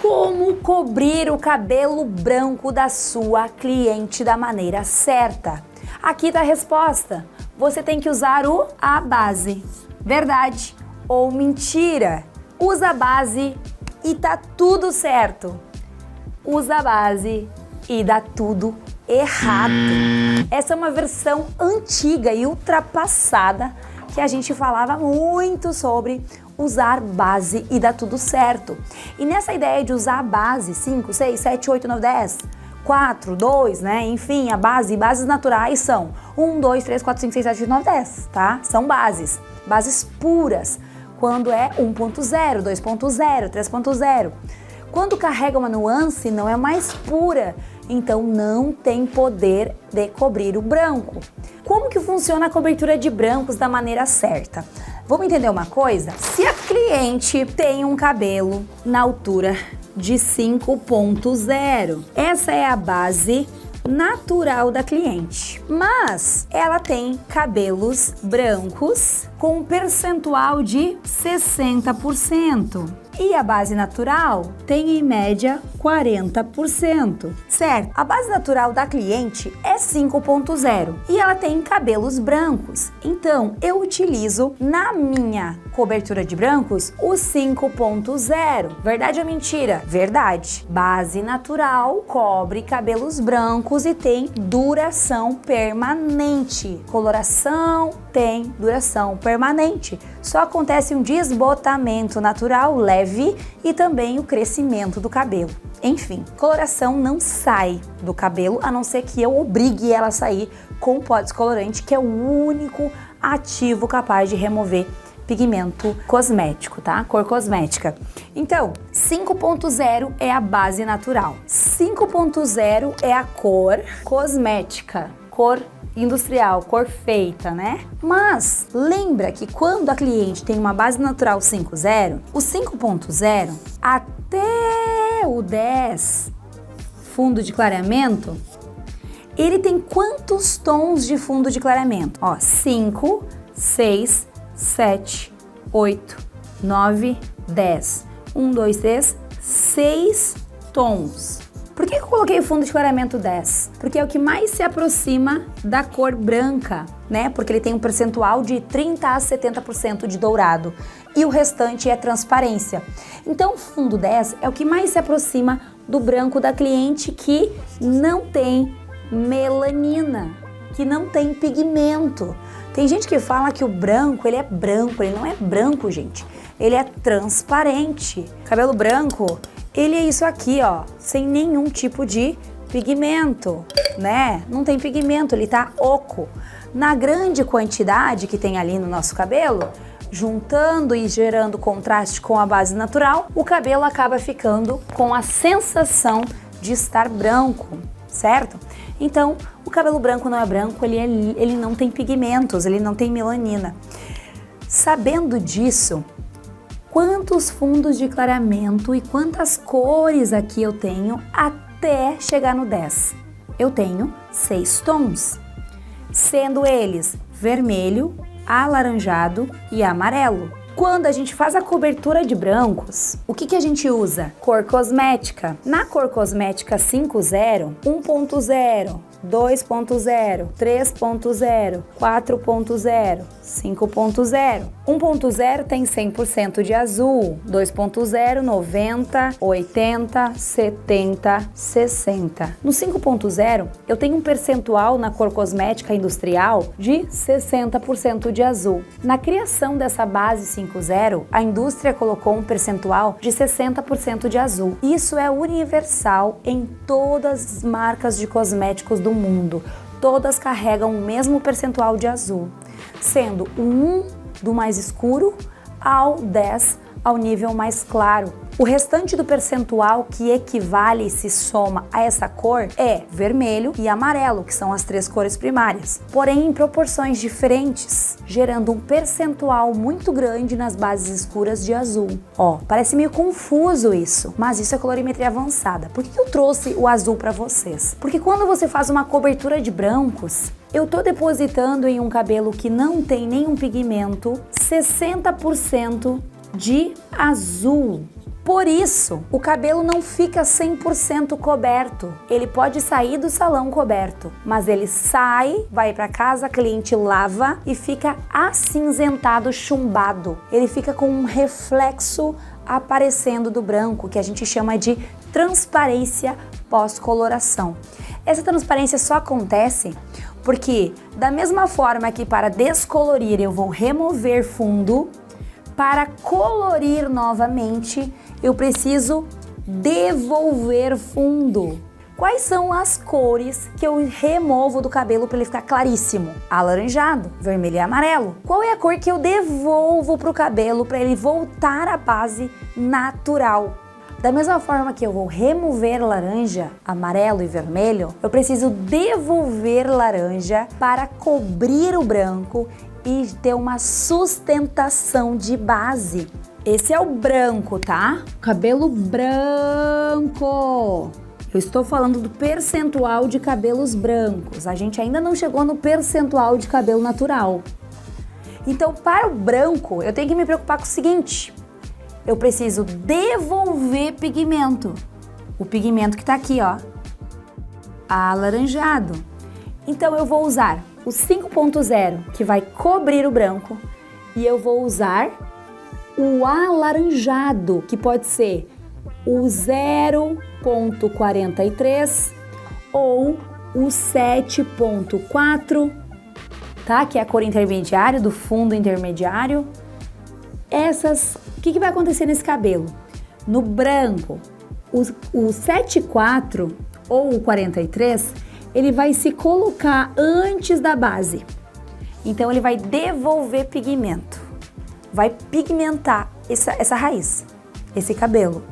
Como cobrir o cabelo branco da sua cliente da maneira certa? Aqui tá a resposta. Você tem que usar a base. Verdade ou mentira? Usa a base e tá tudo certo. Usa a base e dá tudo errado. Essa é uma versão antiga e ultrapassada que a gente falava muito sobre usar base e dá tudo certo. E nessa ideia de usar a base, 5, 6, 7, 8, 9, 10, 4, 2, né? Enfim, a base, bases naturais são 1, 2, 3, 4, 5, 6, 7, 8, 9, 10, tá? São bases puras, quando é 1.0, 2.0, 3.0. Quando carrega uma nuance, não é mais pura, então não tem poder de cobrir o branco. Como que funciona a cobertura de brancos da maneira certa? Vamos entender uma coisa? Se a cliente tem um cabelo na altura de 5.0, essa é a base natural da cliente, mas ela tem cabelos brancos com um percentual de 60%. E a base natural tem em média 40%, certo? A base natural da cliente é 5.0 e ela tem cabelos brancos. Então, eu utilizo na minha cobertura de brancos o 5.0. Verdade ou mentira? Verdade. Base natural cobre cabelos brancos e tem duração permanente. Coloração tem duração permanente. Só acontece um desbotamento natural leve e também o crescimento do cabelo. Enfim, coloração não sai do cabelo, a não ser que eu obrigue ela a sair com pó descolorante, que é o único ativo capaz de remover pigmento cosmético, tá? Cor cosmética. Então, 5.0 é a base natural. 5.0 é a cor cosmética, cor industrial, cor feita, né? Mas lembra que quando a cliente tem uma base natural 5.0, o 5.0 até o 10 fundo de clareamento, ele tem quantos tons de fundo de clareamento? Ó, 5, 6, 7, 8, 9, 10. 1, 2, 3, 6 tons. Por que eu coloquei o fundo de clareamento 10? Porque é o que mais se aproxima da cor branca, né? Porque ele tem um percentual de 30 a 70% de dourado e o restante é transparência. Então, o fundo 10 é o que mais se aproxima do branco da cliente que não tem melanina, que não tem pigmento. Tem gente que fala que o branco, ele é branco, ele não é branco, gente. Ele é transparente. Cabelo branco, ele é isso aqui, ó, sem nenhum tipo de pigmento, né? Não tem pigmento, ele tá oco. Na grande quantidade que tem ali no nosso cabelo, juntando e gerando contraste com a base natural, o cabelo acaba ficando com a sensação de estar branco, certo? Então, o cabelo branco não é branco, ele não tem pigmentos, ele não tem melanina. Sabendo disso, quantos fundos de clareamento e quantas cores aqui eu tenho até chegar no 10? Eu tenho 6 tons, sendo eles vermelho, alaranjado e amarelo. Quando a gente faz a cobertura de brancos, o que a gente usa? Cor cosmética. Na cor cosmética 5.0, 1.0, 2.0, 3.0, 4.0, 5.0. 1.0 tem 100% de azul, 2.0, 90, 80, 70, 60. No 5.0, eu tenho um percentual na cor cosmética industrial de 60% de azul. Na criação dessa base 5.0, a indústria colocou um percentual de 60% de azul. Isso é universal em todas as marcas de cosméticos do mundo. Todas carregam o mesmo percentual de azul, sendo o 1 do mais escuro ao 10 ao nível mais claro. O restante do percentual que equivale e se soma a essa cor é vermelho e amarelo, que são as 3 cores primárias, porém em proporções diferentes, gerando um percentual muito grande nas bases escuras de azul. Ó, parece meio confuso isso, mas isso é colorimetria avançada. Por que eu trouxe o azul para vocês? Porque quando você faz uma cobertura de brancos, eu tô depositando em um cabelo que não tem nenhum pigmento 60% de azul. Por isso, o cabelo não fica 100% coberto. Ele pode sair do salão coberto, mas ele sai, vai para casa, a cliente lava e fica acinzentado, chumbado. Ele fica com um reflexo aparecendo do branco, que a gente chama de transparência pós-coloração. Essa transparência só acontece porque, da mesma forma que para descolorir eu vou remover fundo, para colorir novamente eu preciso devolver fundo. Quais são as cores que eu removo do cabelo para ele ficar claríssimo? Alaranjado, vermelho e amarelo. Qual é a cor que eu devolvo para o cabelo para ele voltar à base natural? Da mesma forma que eu vou remover laranja, amarelo e vermelho, eu preciso devolver laranja para cobrir o branco e ter uma sustentação de base. Esse é o branco, tá? Cabelo branco. Eu estou falando do percentual de cabelos brancos. A gente ainda não chegou no percentual de cabelo natural. Então, para o branco, eu tenho que me preocupar com o seguinte: eu preciso devolver pigmento. O pigmento que tá aqui, ó, alaranjado. Então, eu vou usar o 5.0, que vai cobrir o branco, e eu vou usar o alaranjado, que pode ser o 0.43 ou o 7.4, tá? Que é a cor intermediária, do fundo intermediário. O que vai acontecer nesse cabelo? No branco, o 7.4 ou o 43, ele vai se colocar antes da base. Então, ele vai devolver pigmento. Vai pigmentar essa raiz, esse cabelo.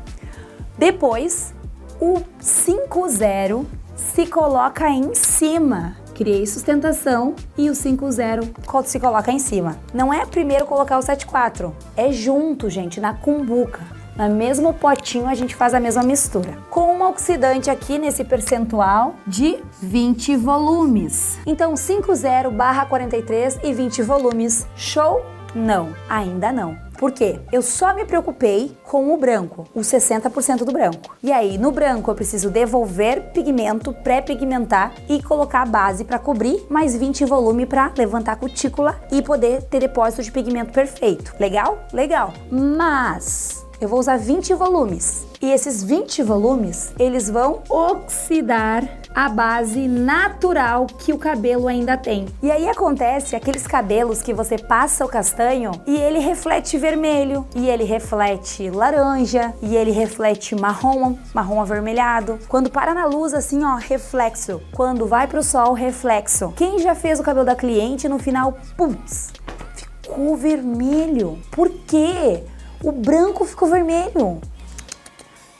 Depois, o 5.0 se coloca em cima. Criei sustentação e o 5.0 se coloca em cima. Não é primeiro colocar o 7.4, é junto, gente, na cumbuca. No mesmo potinho a gente faz a mesma mistura. Com um oxidante aqui nesse percentual de 20 volumes. Então 5.0/43 e 20 volumes. Show? Não, ainda não. Por quê? Eu só me preocupei com o branco, o 60% do branco. E aí, no branco, eu preciso devolver pigmento, pré-pigmentar e colocar a base para cobrir, mais 20 volume para levantar a cutícula e poder ter depósito de pigmento perfeito. Legal? Legal. Mas eu vou usar 20 volumes. E esses 20 volumes, eles vão oxidar a base natural que o cabelo ainda tem. E aí acontece aqueles cabelos que você passa o castanho e ele reflete vermelho, e ele reflete laranja, e ele reflete marrom avermelhado. Quando para na luz assim, ó, reflexo. Quando vai pro sol, reflexo. Quem já fez o cabelo da cliente no final, putz, ficou vermelho. Por quê? O branco ficou vermelho.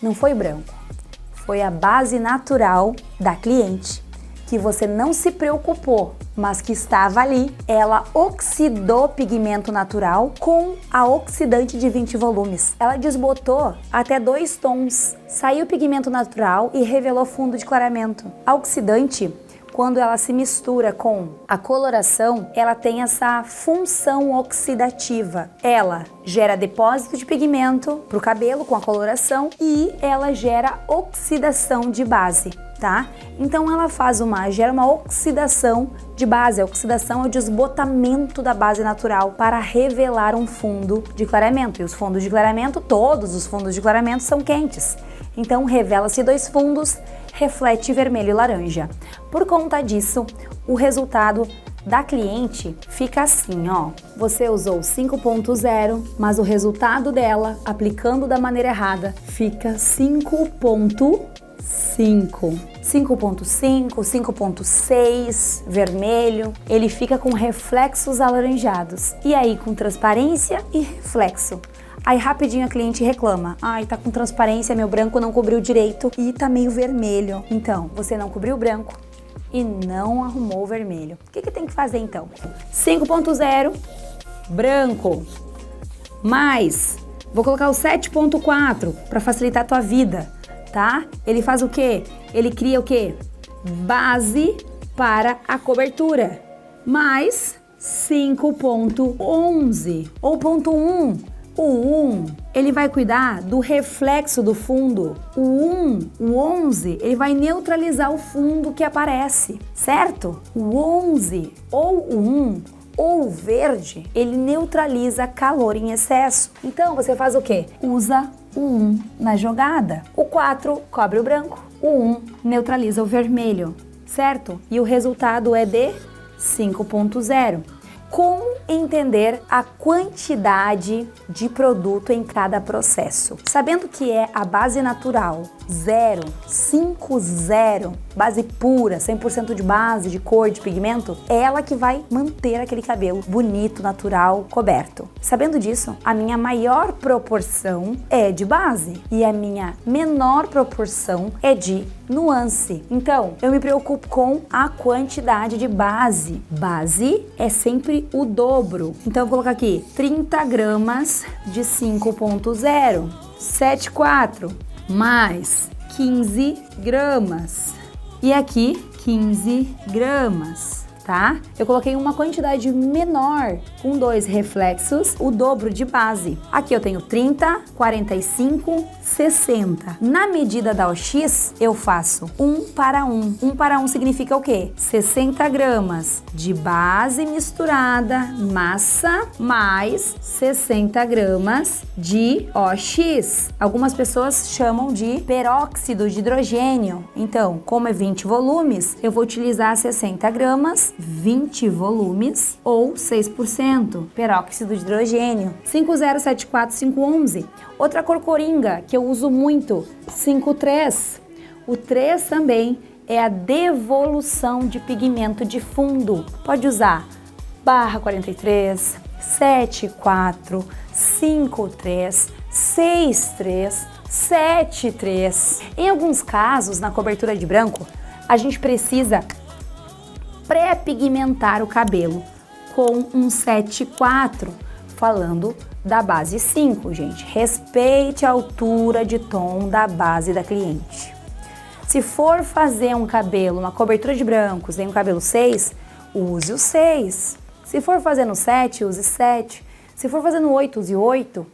Não foi branco, foi a base natural da cliente, que você não se preocupou, mas que estava ali. Ela oxidou pigmento natural com a oxidante de 20 volumes. Ela desbotou até 2 tons, saiu o pigmento natural e revelou fundo de clareamento. A oxidante, quando ela se mistura com a coloração, ela tem essa função oxidativa. Ela gera depósito de pigmento para o cabelo com a coloração e ela gera oxidação de base, tá? Então ela gera uma oxidação de base. A oxidação é o desbotamento da base natural para revelar um fundo de clareamento. E os fundos de clareamento, todos os fundos de clareamento são quentes. Então revela-se 2 fundos, reflete vermelho e laranja. Por conta disso, o resultado da cliente fica assim, ó. Você usou 5.0, mas o resultado dela, aplicando da maneira errada, fica 5.5. 5.5, 5.6, vermelho. Ele fica com reflexos alaranjados. E aí com transparência e reflexo. Aí rapidinho a cliente reclama: ai, tá com transparência, meu branco não cobriu direito e tá meio vermelho. Então, você não cobriu o branco e não arrumou o vermelho. O que tem que fazer então? 5.0, branco, mais, vou colocar o 7.4 para facilitar a tua vida, tá? Ele faz o quê? Ele cria o quê? Base para a cobertura, mais 5.11 ou ponto 1 O 1, ele vai cuidar do reflexo do fundo. O 11, ele vai neutralizar o fundo que aparece, certo? O 11 ou o 1 ou o verde, ele neutraliza calor em excesso. Então você faz o quê? Usa o 1 na jogada. O 4 cobre o branco. O 1 neutraliza o vermelho, certo? E o resultado é de 5.0. Como entender a quantidade de produto em cada processo? Sabendo que é a base natural, 0, 5, 0, base pura, 100% de base, de cor, de pigmento, é ela que vai manter aquele cabelo bonito, natural, coberto. Sabendo disso, a minha maior proporção é de base e a minha menor proporção é de nuance. Então, eu me preocupo com a quantidade de base. Base é sempre o dobro. Então, eu vou colocar aqui 30 gramas de 5.0, 7,4 mais 15 gramas. E aqui, 15 gramas, tá? Eu coloquei uma quantidade menor com 2 reflexos, o dobro de base. Aqui eu tenho 30, 45, 60. Na medida da OX, eu faço 1 para 1. 1 para 1 significa o quê? 60 gramas de base misturada, massa, mais 60 gramas de OX. Algumas pessoas chamam de peróxido de hidrogênio. Então, como é 20 volumes, eu vou utilizar 60 gramas, 20 volumes ou 6%. Peróxido de hidrogênio. 5074511. Outra cor coringa que eu uso muito, 5,3. O 3 também é a devolução de pigmento de fundo. Pode usar barra 43, 7,4, 5,3, 6,3, 7,3. Em alguns casos, na cobertura de branco, a gente precisa pré-pigmentar o cabelo com um 7,4, falando da base 5, gente. Respeite a altura de tom da base da cliente. Se for fazer um cabelo, uma cobertura de brancos em um cabelo 6, use o 6. Se for fazer no 7, use 7. Se for fazer no 8, use 8.